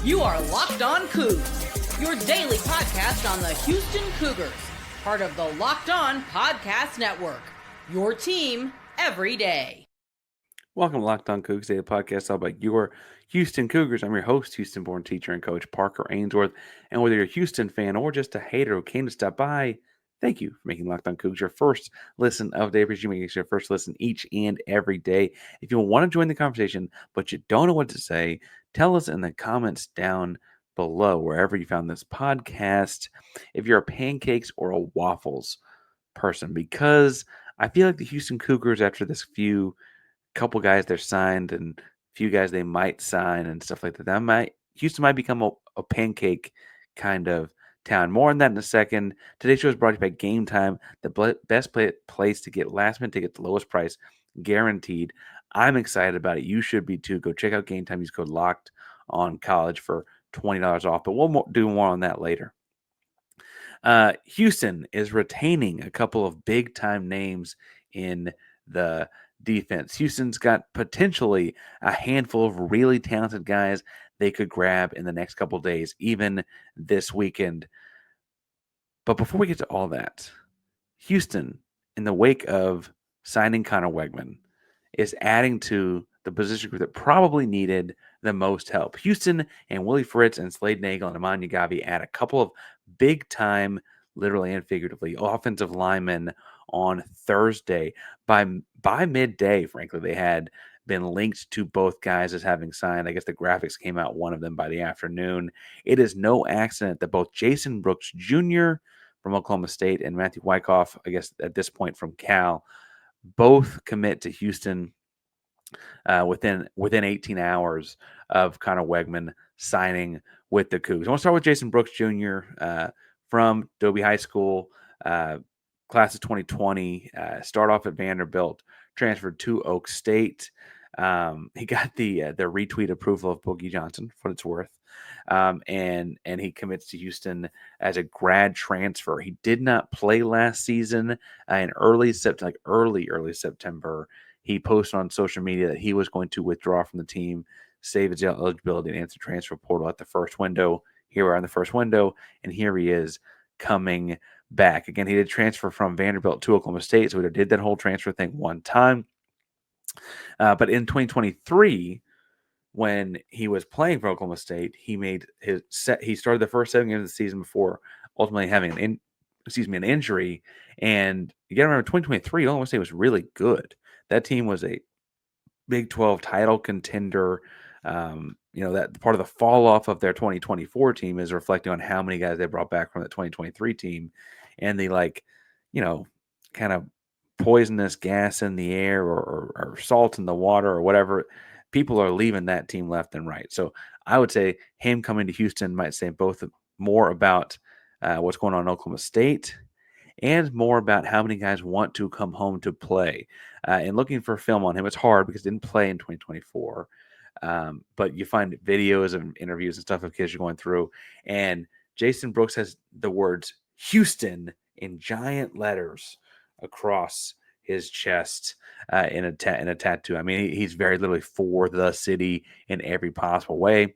You are Locked On Coogs, your daily podcast on the Houston Cougars, part of the Locked On Podcast Network, your team every day. Welcome to Locked On Coogs, daily podcast all about your Houston Cougars. I'm your host, Houston-born teacher and coach Parker Ainsworth. And whether you're a Houston fan or just a hater who came to stop by, thank you for making Locked On Coogs your first listen of the day. Appreciate you making it your first listen each and every day. If you want to join the conversation, but you don't know what to say, tell us in the comments down below, wherever you found this podcast, if you're a pancakes or a waffles person, because I feel like the Houston Cougars, after this couple guys they're signed and a few guys they might sign and stuff like that, Houston might become a pancake kind of town. More on that in a second. Today's show is brought to you by Game Time, the best place to get last minute tickets, the lowest price guaranteed. I'm excited about it. You should be too. Go check out Game Time. Use code Locked on College for $20 off. But we'll do more on that later. Houston is retaining a couple of big time names in the defense. Houston's got potentially a handful of really talented guys they could grab in the next couple of days, even this weekend. But before we get to all that, Houston, in the wake of signing Connor Weigman, is adding to the position group that probably needed the most help. Houston and Willie Fritz and Slade Nagel and Amanya Gavi add a couple of big-time, literally and figuratively, offensive linemen on Thursday. By midday, frankly, they had been linked to both guys as having signed. I guess the graphics came out, one of them by the afternoon. It is no accident that both Jason Brooks Jr. from Oklahoma State and Matthew Wykoff, I guess at this point from Cal, both commit to Houston within 18 hours of Connor Weigman signing with the Cougs. I want to start with Jason Brooks Jr. From Dobie High School, class of 2020. Start off at Vanderbilt, transferred to Oak State. He got the retweet approval of Boogie Johnson, for what it's worth, and he commits to Houston as a grad transfer. He did not play last season. In early September, he posted on social media that he was going to withdraw from the team, save his eligibility, and enter the transfer portal at the first window. Here we are in the first window, and here he is coming back. Again, he did transfer from Vanderbilt to Oklahoma State, so he did that whole transfer thing one time. But in 2023, when he was playing for Oklahoma State, he started the first 7 games of the season before ultimately having an injury. And you got to remember, 2023, Oklahoma State was really good. That team was a Big 12 title contender. That part of the fall off of their 2024 team is reflecting on how many guys they brought back from the 2023 team, and the kind of poisonous gas in the air or salt in the water or whatever. People are leaving that team left and right. So I would say him coming to Houston might say both more about what's going on in Oklahoma State and more about how many guys want to come home to play. And looking for film on him, it's hard because he didn't play in 2024. But you find videos and interviews and stuff of kids you're going through. And Jason Brooks has the words Houston in giant letters across his chest in a tattoo. I mean, he's very literally for the city in every possible way.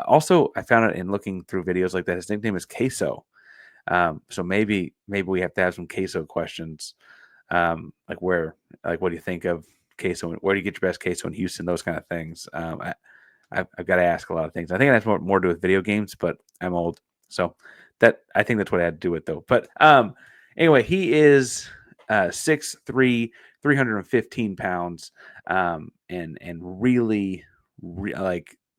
Also, I found out in looking through videos like that, his nickname is Queso. So maybe we have to have some queso questions. What do you think of queso? Where do you get your best queso in Houston? Those kind of things. I've got to ask a lot of things. I think it has more to do with video games, but I'm old. So I think that's what I had to do with though. But anyway, he is 6'3", 315 pounds, and really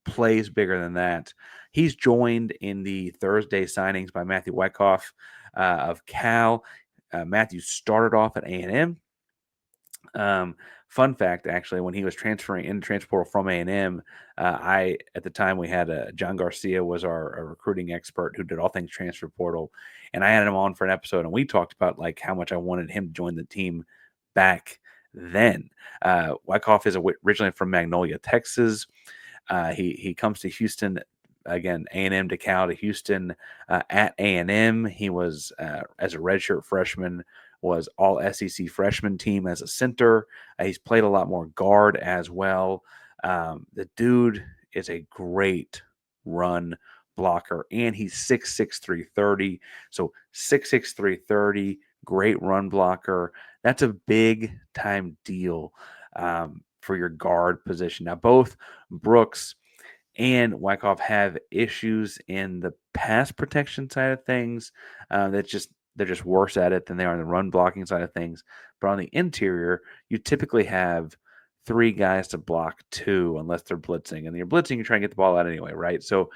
plays bigger than that. He's joined in the Thursday signings by Matthew Wykoff of Cal. Matthew started off at A&M. Fun fact, actually, when he was transferring in the transfer portal from A&M, at the time we had John Garcia was our recruiting expert who did all things transfer portal, and I had him on for an episode, and we talked about how much I wanted him to join the team back then. Wykoff is originally from Magnolia, Texas. He comes to Houston. Again, A&M to Cal to Houston. At A&M, he was, as a redshirt freshman, was all SEC freshman team as a center. He's played a lot more guard as well. The dude is a great run blocker, and he's 6'6", 330. So 6'6", 330, great run blocker. That's a big time deal for your guard position. Now, both Brooks and Wykoff have issues in the pass protection side of things. They're just worse at it than they are on the run blocking side of things. But on the interior, you typically have three guys to block two unless they're blitzing, and you're blitzing, you try and get the ball out anyway, right? So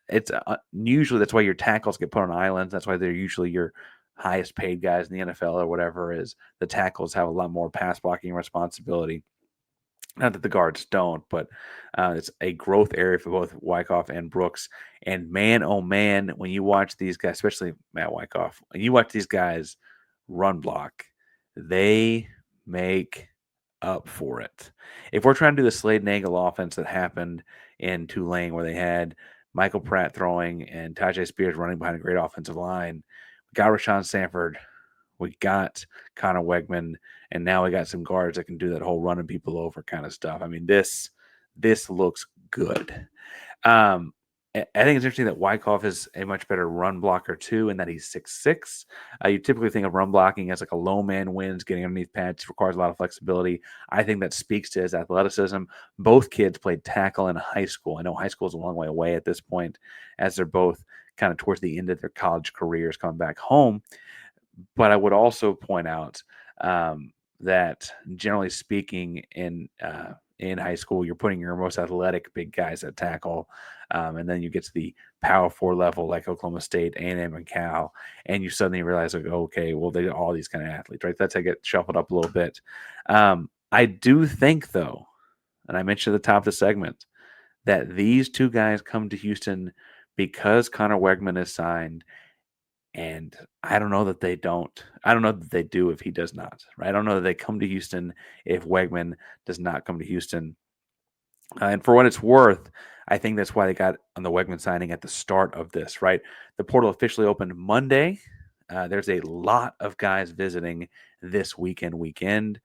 it's usually that's why your tackles get put on islands. That's why they're usually your highest paid guys in the NFL or whatever. Is the tackles have a lot more pass blocking responsibility. Not that the guards don't, but it's a growth area for both Wykoff and Brooks. And man, oh man, when you watch these guys, especially Matt Wykoff, when you watch these guys run block, they make up for it. If we're trying to do the Slade Nagel offense that happened in Tulane, where they had Michael Pratt throwing and Tajay Spears running behind a great offensive line, we got Rashawn Sanford, we got Connor Weigman, and now we got some guards that can do that whole running people over kind of stuff. I mean, this looks good. I think it's interesting that Wykoff is a much better run blocker too, and that he's 6'6". You typically think of run blocking as like a low man wins, getting underneath pads, requires a lot of flexibility. I think that speaks to his athleticism. Both kids played tackle in high school. I know high school is a long way away at this point, as they're both kind of towards the end of their college careers coming back home. But I would also point out that generally speaking, in high school, you're putting your most athletic big guys at tackle, and then you get to the Power 4 level like Oklahoma State, A&M, and Cal, and you suddenly realize, like, okay, well, they all these kind of athletes, right? That's how I get shuffled up a little bit. I do think, though, and I mentioned at the top of the segment, that these two guys come to Houston because Connor Weigman is signed. And I don't know that they don't. I don't know that they do if he does not. Right? I don't know that they come to Houston if Weigman does not come to Houston. And for what it's worth, I think that's why they got on the Weigman signing at the start of this. Right? The portal officially opened Monday. There's a lot of guys visiting this weekend,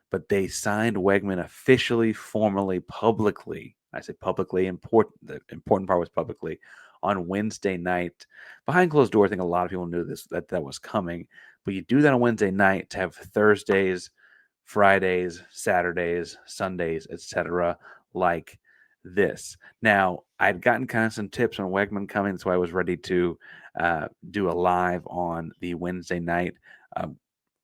but they signed Weigman officially, formally, publicly. I say publicly. The important part was publicly on Wednesday night. Behind closed doors, I think a lot of people knew that was coming. But you do that on Wednesday night to have Thursdays, Fridays, Saturdays, Sundays, etc. like this. Now, I'd gotten kind of some tips on Weigman coming, so I was ready to do a live on the Wednesday night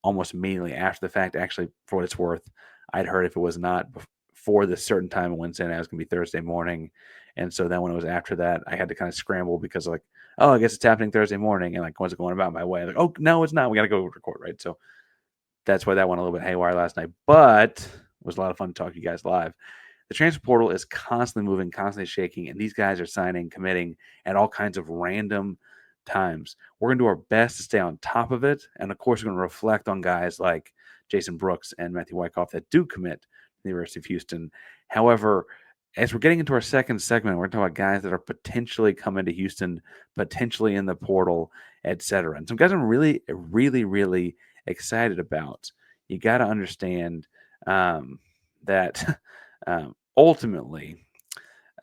almost immediately after the fact. Actually, for what it's worth, I'd heard if it was not before this certain time on Wednesday night, it was going to be Thursday morning. And so then when it was after that, I had to kind of scramble because like, oh, I guess it's happening Thursday morning. And like, was it going about my way? Like, oh, no, it's not. We got to go record, right? So that's why that went a little bit haywire last night. But it was a lot of fun to talk to you guys live. The transfer portal is constantly moving, constantly shaking, and these guys are signing, committing at all kinds of random times. We're going to do our best to stay on top of it. And of course, we're going to reflect on guys like Jason Brooks and Matthew Wykoff that do commit to the University of Houston. However, as we're getting into our second segment, we're talking about guys that are potentially coming to Houston, potentially in the portal, etc. And some guys I'm really, really, really excited about. You got to understand that ultimately,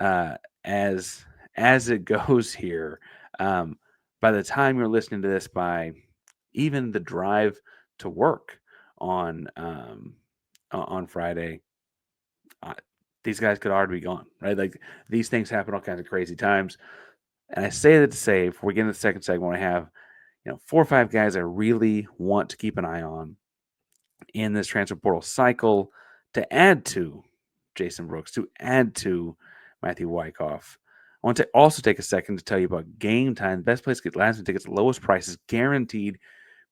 as it goes here, by the time you're listening to this, by even the drive to work on Friday, these guys could already be gone, right? Like these things happen all kinds of crazy times. And I say that to say, if we get into the second segment, I have 4 or 5 guys I really want to keep an eye on in this transfer portal cycle to add to Jason Brooks, to add to Matthew Wykoff. I want to also take a second to tell you about Game Time, the best place to get last minute tickets, lowest prices guaranteed,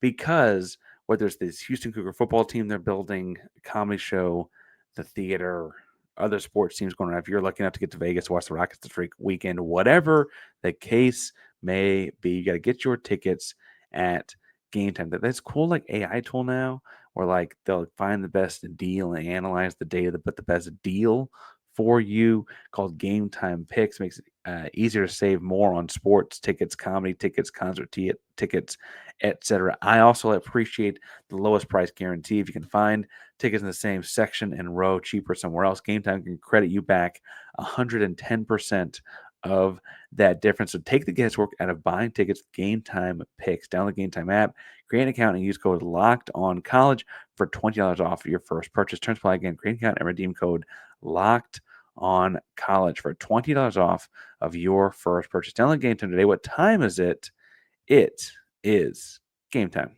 because whether it's this Houston Cougar football team they're building, a comedy show, the theater, other sports teams going on, if you're lucky enough to get to Vegas to watch the Rockets this weekend, whatever the case may be, you got to get your tickets at Game Time. That's cool, like AI tool now, where like they'll find the best deal and analyze the data to put the best deal for you, called Game Time Picks. Makes it easier to save more on sports tickets, comedy tickets, concert tickets, etc. I also appreciate the lowest price guarantee. If you can find tickets in the same section and row cheaper somewhere else, Game Time can credit you back 110% of that difference. So take the guesswork out of buying tickets with Game Time Picks. Download the Game Time app, create an account, and use code LOCKEDONCollege for $20 off your first purchase. Terms apply again. Create an account and redeem code LOCKEDONCollege for $20 off of your first purchase. Download Game Time today. What time is it? It is game time.